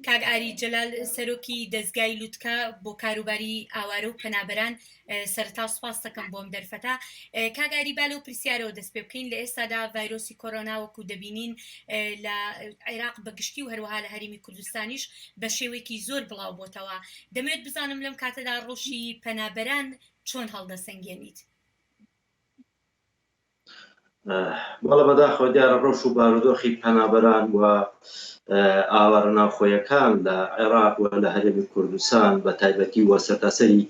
کاک ئاری جەلال سەرۆکی دەستگای لووتکە بۆ کاروباری ئاوارە و پەنابەران سەرتا سوپاس دەکەم بۆم دەرفەتە. کاک ئاری با لەو پرسیارەوە دەست پێ بکەین لە ئێستادا ڤایرۆسی کۆرۆنا وەکو دەبینین لە عێراق بەگشتی و هەروەها لە هەرێمی کوردستانیش بە شێوەیەکی زۆر بڵاو بۆتەوە. دەمەوێت بزانم لەم کاتەدا ڕۆژی پەنابەران چۆن هەڵدەسەنگێنیت؟ بەڵە بەداخەوە دیارە ڕۆژ و بارودۆخی پەنابەران و ئاوارە ناوخۆیەکان لە عێراق و لە هەرێمی کوردستان بە تایبەتی وە سەرتاسەری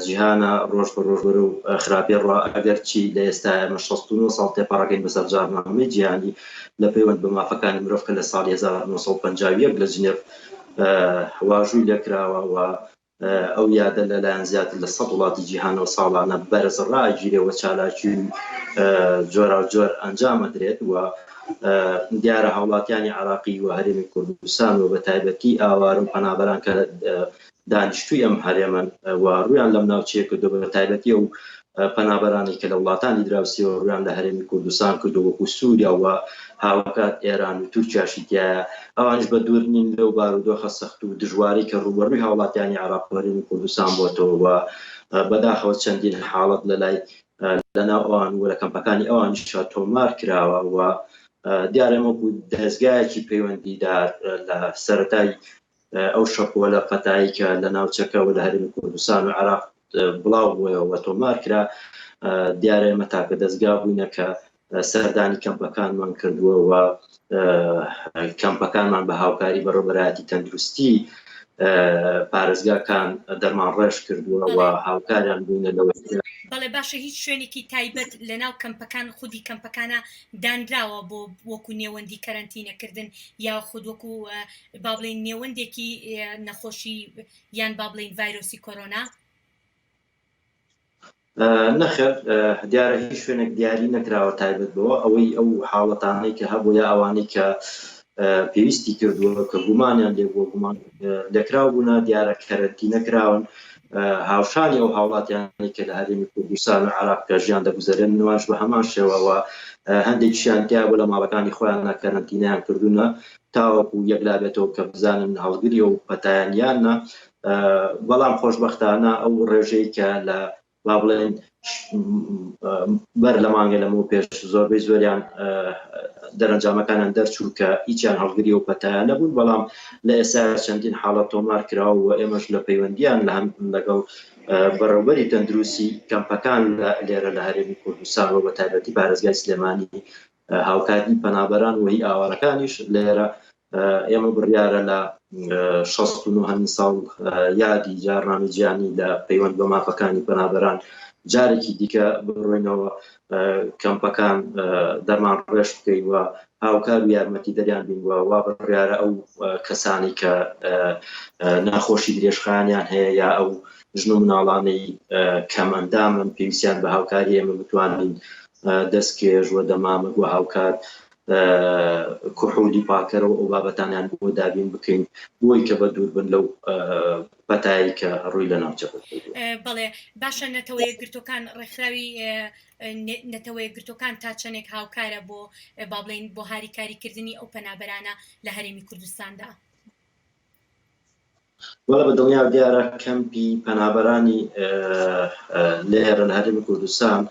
جیهانە ڕۆژ بە ڕۆژ بەرەو خراپی ڕوا ئەگەرچی لە ئێستا ئێمە 69 ساڵ تێپەڕەکەین بەسەر جارنامەی جیهانی لە پەیوەند بە مافەکانی مرۆڤ کە لە ساڵی 1950 لە جنێڤ واژووی لێکراوە و ئەو یادە لەلایەن زیاتر لە 100 وڵاتی جیهانەوە ساڵانە بەرز ڕاگیرێەوە چالاکی جۆرا جۆر ئەنجامە درێت و دیارە هاوڵاتیانی عراقی و هەرێمی کوردستان و بە تایبەتی ئاوار و پەنابەران کە دانیشتووی ئەم هەرێمن و ڕویان لەم ناوچەیە کردو بە تایبەتی و پەنابەرانی کە لە وڵاتانی دراوسیەوە ڕویان لە هەرێمی کوردستان کردو وەکو سووریا و هاوکات ئێران و تورکیاشی تایە ئەوانش بە دوور نین لەو بارودۆخە سەخت و دژواری کە ڕوبەڕووی هاوڵاتیانی عراق و هەرێمی کوردستان بۆتەوە و بەداخەوە چەندین حاڵەت لەلای لەناو ئەوان و لە کەمپەکانی ئەوانیشا تۆمار کراوە و دیارەمە بوو دەستگایەکی پەیوەندیدار لە سەرەتای ئەو شەپۆ لە قەتایی کە لە ناوچەکەەوە لە هەرێمی کوردستان و عراق بڵاو بووەوە تۆمار کرا دیارە ئێمە تاکە دەستگا بووینە کە سەردانی کەمپەکانمان کردووە و کەمپەکانمان بە هاوکاری بەڕێوەبەرایەتی تەندروستی پارێزگاکان دەرمان ڕێژ کردووە و هاوکاریان بووینە لەوە. بەڵێ باشە هیچ شوێنێکی تایبەت لە ناو کەمپەکان خودی کەمپەکانە دانراوە بۆ وەکو نێوەندی کەرەنتینەکردن یا خود وەکو با بڵێن نێوەندێکی نەخۆشی یان با بڵێن ڤایرۆسی کۆرۆنا؟ نەخێر دیارە هیچ شوێنێک دیاری نەکراوە تایبەت بەوە ئەوەی ئەو حاڵەتانەی کە هەبوو یا ئەوانەی کە پێویستی کردووە کە گومانیان لێ بۆ گومان لەکراو بوونا دیارە کەرەنتی نەکراون هاوشانی ئەو هاوڵاتیانی کە لە هەرێمی کوردستان و عراق کە ژیان دەگوزارێن نواش بە هەمان شێوەوە هەندێکیشیان تیا بوو لە ماڵەکانی خۆیان کەرەنتینیان کردوونە تاوەکو یەکلابێتەوە کە بزانن هەڵگری و پەتایانیانە بەڵام خۆشبەختانە ئەو ڕێژەی کە لە با بڵێن بەر لە مانگە لەمەوە پێش زۆربەی زۆریان دەرەنجامەکانیان دەرچوو کە هیچیان هەڵگری و پەتایان نەبوون بەڵام لە ئێستا چەندین حاڵەت تۆمار کراوە و ئێمەش لە پەیوەندیان لە هەم لەگەڵ بەڕێوەبەری تەندروستی کەمپەکان لێرە لە هەرێمی کوردستان و بە تایبەتی پارێزگای سلێمانی هاوکاتی پەنابەران و هی ئاوارەکانیش لێرە ئێمە بڕیارە لە 69 ساڵ یادی جارنامەی جیهانی لە پەیوەند بە مافەکانی پەنابەران جارێکی دیکە بڕۆینەوە کەمپەکان دەرمان ڕێژ بکەین و هاوکار و یارمەتی دەریان بین وا بڕیارە ئەو کەسانی کە ناخۆشی درێژخایانیان هەیە یا ئەو ژن و مناڵانەی کەم ئەندامن پێویستیان بە هاوکاری ئێمە بتوانین دەستکێژ و دەمامک و هاوکار کوحولی پاکەرەوە ئەو بابەتانیان بۆ دابین بکەین بۆی کە بە دوور بن لەو پەتایی کە ڕووی لە ناوچە. بەڵێ باشە نەتەوەیە گرتوەکان ڕێکخراوی نەتەوەیە گرتوەکان تا چەندێک هاوکارە بۆ با بڵێن بۆ هاریکاریکردنی ئەو پەنابەرانە لە هەرێمی کوردستاندا؟ وەڵا بە دڵنیا دیارە کەمپی پەنابەرانی لێرە لە هەرێمی کوردستان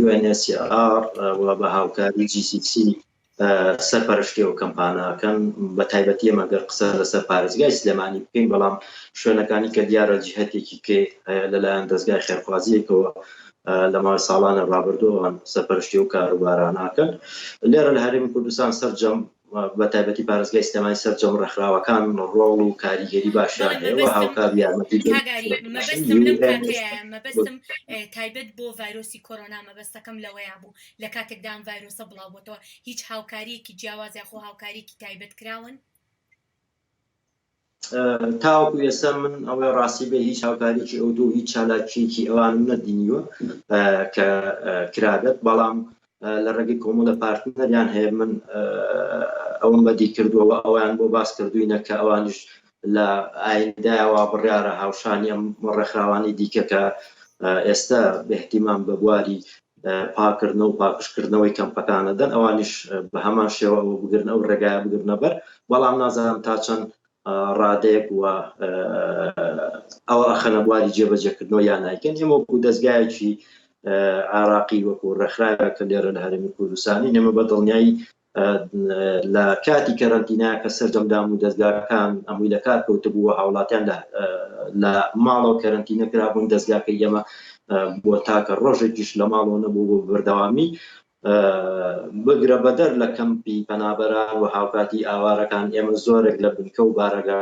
UNHCR و بە هاوکاری GCC سەرپەرشتی و کەمپانەکەن بە تایبەتی ئەمەگەر قسە لەسەر پارێزگای سلێمانی بکەین بەڵام شوێنەکانی کە دیارە جهەتێکی کێ لەلایەن دەستگای خێرخوازیەکەوە لە ماوەی ساڵانە ڕابردووان سەرپەرشتی و کاروبارانەکەن لێرە لە هەرێمی کوردستان سەرجەم بە تایبەتی پارێزگای سلێمانی سەرجەم ڕێکخراوەکان ڕۆڵ و کاریگەری باشیان هەیە و هاوکار یارمەتی مەبەستم تایبەت بۆ ڤایرۆسی کۆرۆنا مەبەستەکەم لەوەیە بوو لە کاتێکدا ئەم ڤایرۆسە بڵاو بۆتەوە هیچ هاوکاریەکی جیاواز یاخۆ هاوکاریەکی تایبەت کراون؟ تاوەکو ئێستا من ئەوەی ڕاستی بێ هیچ هاوکاریی ئەو دوو هیچ چالاکیەکی ئەوانم نەدینیوە کە کرابێت بەڵام لە ڕێگەی کۆمەڵە پارتنەریان هەیە من ئەوم بەدی کردووەوە ئەویان بۆ باس کردوینە کە ئەوانش لە ئاینداوە بڕیارە هاوشانی ئەم ڕێکخراوانی دیکە کە ئێستا بە احتیمام بە بواری پاکردن و پاکشکردنەوەی کەمپەکانەدەن ئەوانیش بە هەمان شێوە ئەوە بگرن ئەو ڕێگایە بگرنە بەر بەڵام نازانم تا چەند ڕادەیەک وە ئەوە ئەخەنە بواری جێبەجێکردنەوە یان نایکەن ئێمە وەکو دەستگایەکی عراقی وەکو ڕێکخراوە کە لێرە لە هەرێمی کوردستانی نێمە بە دڵنیایی لە کاتی کەرەنتینایە کە سەردەمدام و دەستگاکان ئەمووی لە کار کەوتبووە هاوڵاتیان لە ماڵەوە کەرەنتینە کرابوون دەستگاکەی ئێمە بۆ تاکە ڕۆژێکیش لە ماڵەوە نەبوو بۆ بەردەوامی بگرە بەدەر لە کەمپی پەنابەران و هاوکاتی ئاوارەکان ئێمە زۆرێک لە بنکە و بارەگا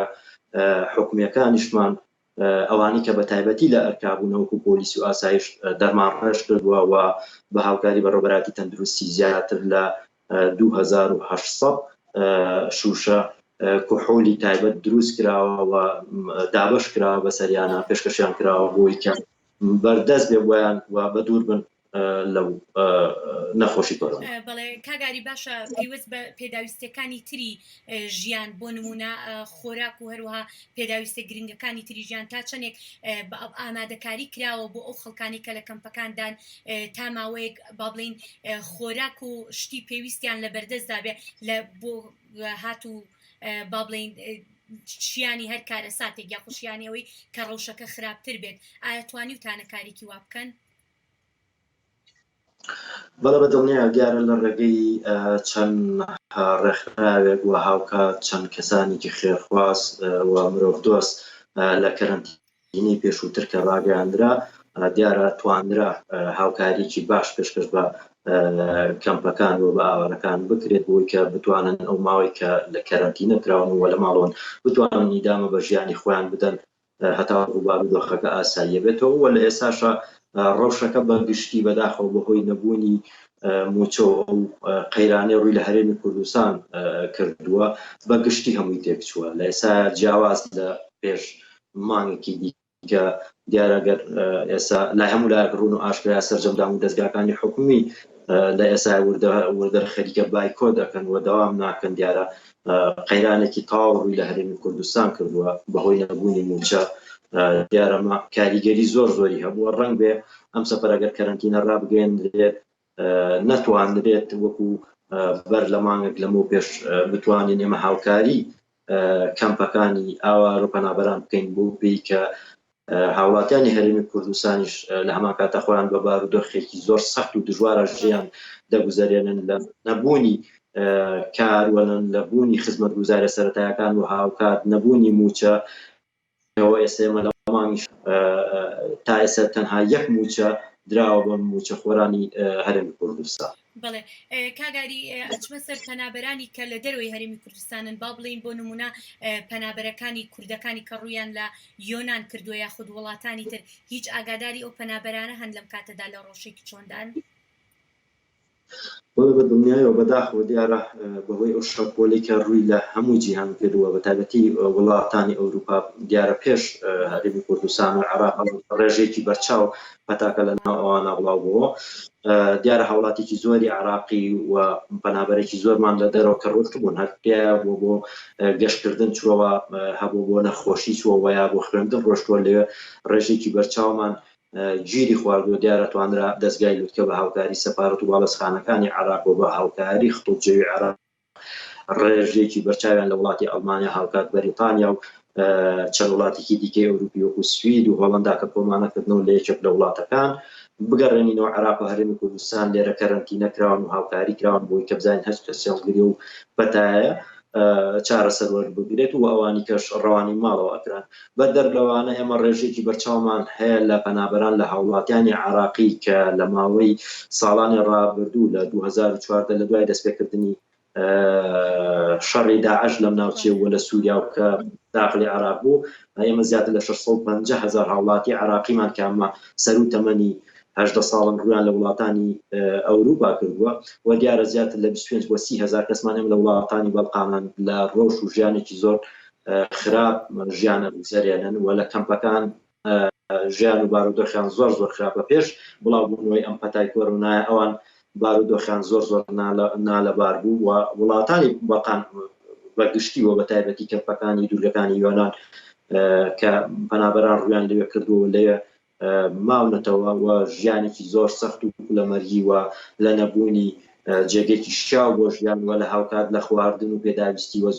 حکومیەکانیشمان ئەوانی کە بە تایبەتی لە ئەرکابوونەوەکو پۆلیس و ئاسایش دەرمانڕێژ کردووە و بە هاوکاری بەڕێوەبەراتی تەندروستی زیاتر لە 2800 شوشە کحولی تایبەت دروست کراوە و دابش کراوە بەسەریانە پێشکەشیان کراوە بۆی کە بەردەست بێ بۆیان و بە دوور بن لەو نەخۆشی کۆرۆنا. بەڵێ کاگاری باشە پێویست بە پێداویستەکانی تری ژیان بۆ نمونە خۆراک و هەروەها پێداویستە گرنگەکانی تری ژیان تا چەندێک ئامادەکاری کراوە بۆ ئەو خەڵکانی کە لە کەمپەکاندان تا ماوەیەک با بڵین خۆراک و شتی پێویستیان لە بەردەستدا بێ لە بۆ هاتوو با بڵین شیانی هەر کارە ساتێک یا خوشیانەوەی کە ڕەوشەکە خراپتر بێت ئایا توانی و تانەکارێکی وا بکەن؟ بەڵە بە دڵنیایە دیارە لە ڕێگەی چەند ڕێکخراوێک و هاوکات چەند کەسانێکی خێرخواست و مرۆڤ دۆست لە کەرەنتینی پێشووتر کە ڕاگەیاندرا دیارە توانرا هاوکاریکی باش پێشکەش بە کەمپەکان و بە ئاوارەکان بکرێت بۆی کە بتوانن ئەو ماوەی کە لە کەرەنتینە کراون و لە ماڵەوەن بتوانن ئیدامە بە ژیانی خۆیان بدەن هەتا ڕووبارودۆخەکە ئاساییە بێتەوە و لە ئێستاشە ڕەوشەکە بە گشتی بەداخەوە بەهۆی نەبوونی موچۆ ئەو قەیرانەی ڕووی لە هەرێمی کوردستان کردووە بە گشتی هەمووی تێکچووە لە ئێستا جیاواز لە پێش مانگێکی دیکە دیارەگەر ئێستا لای هەموو لایەک ڕوون و ئاشکرا سەرجەمدام و دەستگاکانی حکومی لە ئێستا وردە خەریکە بایکۆ دەکەن و دەوام ناکەن دیارە قەیرانێکی تاو ڕووی لە هەرێمی کوردستان کردووە بەهۆی نەبوونی موچە دیارەمە کاریگەری زۆری هەبووە ڕەنگ بێ ئەم سەفەرەگەر کەرەنتینە ڕابگەێنرێت نەتوانرێت وەکو بەر لە مانگێک لەمە پێش بتوانین ئێمە هاوکاری کەمپەکانی ئاوار و پەنابەران بکەین بۆ پێی کە هاوڵاتیانی هەرێمی کوردستانیش لە هەمان کاتە خۆیان بە بارودۆخێکی زۆر سەخت و دژوارە ژیان دەگوزارێنن لە نەبوونی کار و نەبوونی خزمەتگوزارە سەرەتایەکان و هاوکات نەبوونی موچە ئێسێمە لە مانگیش تا ئێستا تەنها یەک موچە دراوە بە موچە خۆرانی هەرێمی کوردستان. بەڵێ کاگاری ئەچمە سەر پەنابەرانی کە لە دەروی هەرێمی کوردستانن با بڵین بۆ نمونە پەنابەرەکانی کوردەکانی کە ڕوویان لە یۆنان کردووە یاخود وڵاتانی تر هیچ ئاگاداری ئەو پەنابەرانە هەند لەم کاتەدا لە ڕۆژێکی چۆندان؟ بە دنیایەوە بەداخەوە دیارە بەهۆی ئەو شەپۆلێکە ڕووی لە هەموو جیهان کردووە بە تایبەتی وڵاتانی ئەوروپا دیارە پێش هەرێمی کوردستان و عێراق ڕێژێکی بەرچاو پەتاکە لە ناو ئەوانە بڵاو بووە دیارە هاوڵاتێکی زۆری عێراقی و پەنابەرێکی زۆرمان لە دەرەوە کە ڕۆشتبوون هەرپیا بۆ گەشتکردن چووەوە هەبوو بۆ نەخۆشی چووە یا بۆ خوێندن ڕۆشتووە لێ ڕێژێکی بەرچاومان گیری خواردووە دیارە توانرا دەستگای لوتکە بە هاوکاری سەپارەت و باڵەسخانەکانی عێراق و بە هاوکاری خڵجێوی عێراق ڕێژێکی بەرچاویان لە وڵاتی ئەڵمانیا هاوکات بەریتانیا و چەند وڵاتێکی دیکەی ئەوروپی وەکو سوید و هۆڵەندا کە کۆمانەکردنەوە لە یەکێک لە وڵاتەکان بگەڕێنینەوە عێراق و هەرێمی کوردستان لێرە کەرەنتینە کراون و هاوکاری کراون بۆی کە بزانین هەست کەسیڵگیری و بەتایە چارەسەر وەربگرێت و ئەوانی کەش ڕەوانی ماڵەوە ئەکران بە دەرلەوانە ئێمە ڕێژێکی بەرچاومان هەیە لە پەنابەران لە هاوڵاتیانی عێراقی کە لە ماوەی ساڵانی ڕابردوو لە 2014 لە دوای دەستپێکردنی شەڕی داعش لەم ناوچێ و لە سووریا و کە داخلی عێراق بوو ئێمە زیاتر لە 650,000 هاوڵاتی عێراقیمان کە ئەمە سەر و تەمەنی 18 ساڵن ڕویان لە وڵاتانی ئەوروپا کردووە و دیارە زیاتر لە 25 بۆ 30,000 کەسمان ئێمە لە وڵاتانی بەڵقانان لە ڕۆژ و ژیانێکی زۆر خراپ ژیانە بگزارێنن و لە کەمپەکان ژیان و بارودۆخیان زۆر خراپە پێش بڵاوبوونەوەی ئەم پەتای کۆرۆنایە ئەوان بارودۆخیان زۆر نالەبار بوو و وڵاتانی بەڵقان بەگشتیوە بە تایبەتی کەمپەکانی دوورگەکانی یۆنان کە پەنابەران ڕویان لەوێ کردووە لێ ماونەتەوە و ژیانێکی زۆر سەخت و لە مەرگی وە لە نەبوونی جێگێکی شیاو بۆ ژیان وە لە هاوکات لە خواردن و پێداویستی وە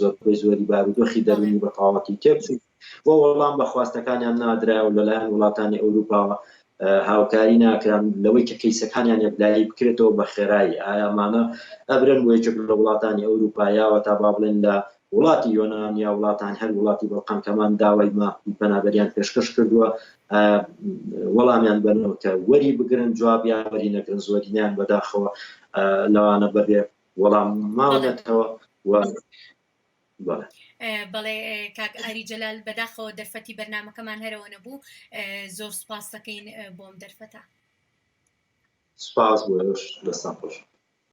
زۆری بارودۆخی دەرونی بە تەواوەتی تێبچوو بۆ وەڵام بە خواستەکانیان نادرا و لەلایەن وڵاتانی ئەوروپاوە هاوکاری ناکران لەوەی کە کەیسەکانیان یەکلایی بکرێتەوە بە خێرایی ئایامانە ئەبرن بۆ یەکێک لە وڵاتانی ئەوروپایاوە تا با بڵێن لە وڵاتی یۆنان یا وڵاتان هەر وڵاتی بەڵقانکەمان داوای مافی پەنابەریان پێشکەش کردووە وەڵامیان بنەوە کە وەری بگرن جوابیان وەری نەگرن زۆرینیان بەداخەوە لەوانە بەبێ وەڵام ماونەتەوە بەڵێ کاک ئاری جەلال بەداخەوە دەرفەتی بەرنامەکەمان هەرەوە نەبوو زۆر سوپاس دەکەین بۆم دەرفەتە سپاس بۆ دەستان خۆش